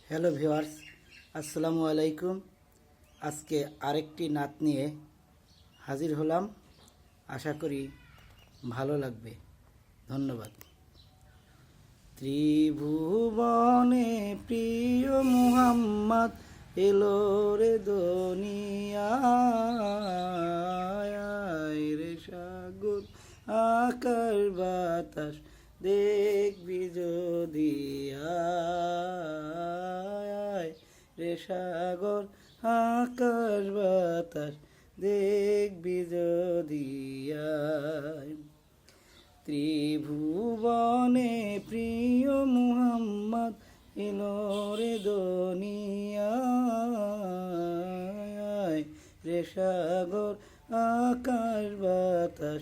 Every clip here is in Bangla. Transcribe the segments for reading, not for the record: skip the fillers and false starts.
হ্যালো ভিউয়ার্স, আসসালামু আলাইকুম। আজকে আরেকটি নাত নিয়ে হাজির হলাম। আশা করি ভালো লাগবে। ধন্যবাদ। ত্রিভুবনে প্রিয় মুহাম্মদ এলো রে দুনিয়ায়, রে সাগর আকাশ বাতাস দেখবি যদি আয়, রে সাগর আকাশ বাতাস দেখবি যদি আয়। ত্রিভুবনে প্রিয় মুহাম্মদ এলো রে দুনিয়ায়, রে সাগর আকাশ বাতাস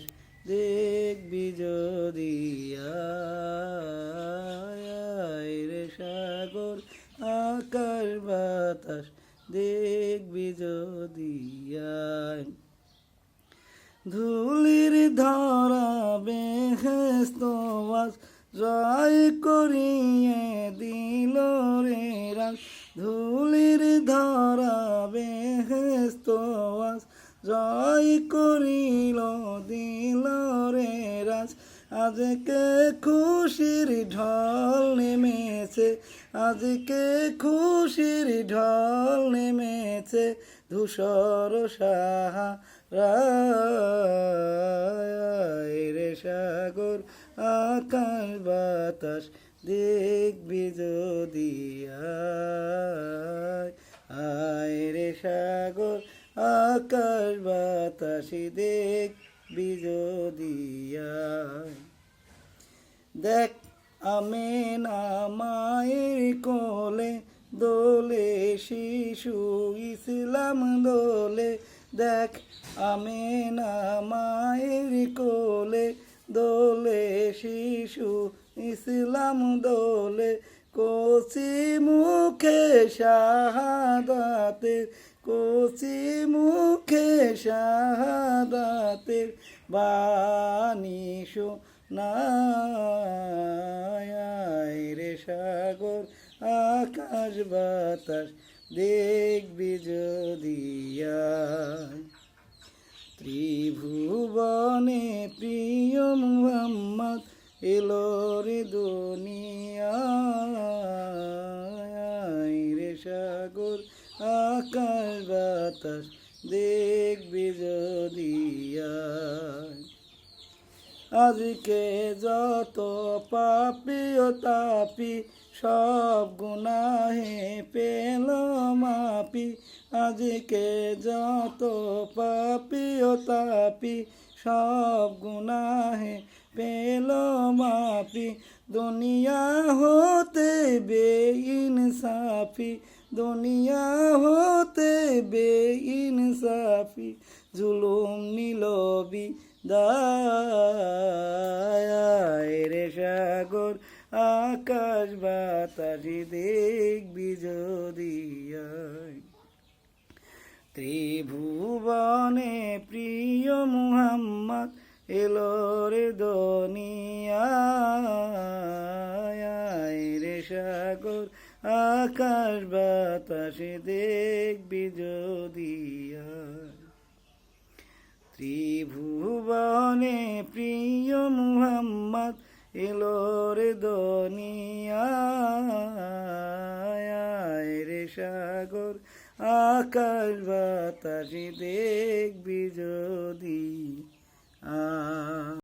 দেখবি যদি আয়, রে সাগর আকাশ বাতাস দেখবি যদি আয়। ধুলির ধরা বেহেস্ত জয় করিয়ে দিল রে রাজ, ধুলির ধরা বেহেস্ত জয় করিল দিল রে রাজ। আজকে খুশির ঢল নেমেছে, আজকে খুশির ঢল নেমেছে ধূসর সাহারায়, রে সাগর আকাশ বাতাস দেখবি যদি আয়, আয় রে সাগর আকাশ বাতাস দেখবি যদি আয়। দেখ আমেনা মায়ের কোলে দোলে শিশু ইসলাম দোলে, দেখ আমেনা মায়ের কোলে দোলে শিশু ইসলাম দোলে। কচি মুখে শাহাদাতের, কচি মুখে শাহাদাতের বাণী শোনায়, রে সাগর আকাশ বাতাস দেখবি যদি আয়। ত্রিভুবনে প্রিয় মুহাম্মদ এলো রে দুনিয়ায়, রে সাগর আকাশ বাতাস দেখবি যদি আয়। আজকে যত পাপী ও তাপি সব গুনাহে পেল মাপি, আজকে যত পাপী ও তাপি সব গুনাহে পেল মাপি। দুনিয়া হতে বেইনসাফি, দুনিয়া হতে বেইনসাফি জুলুম নিল বিদায়, রে সাগর আকাশ বাতাস দেখবি যদি আয়। ত্রিভুবনে প্রিয় মুহাম্মদ এলো রে দুনিয়ায়, রে সাগর আকাশ বাতাস দেখবি যদি আয়। ত্রিভুবনে প্রিয় মুহাম্মদ এলো রে দুনিয়ায়, রে সাগর আকাশ বাতাস দেখবি যদি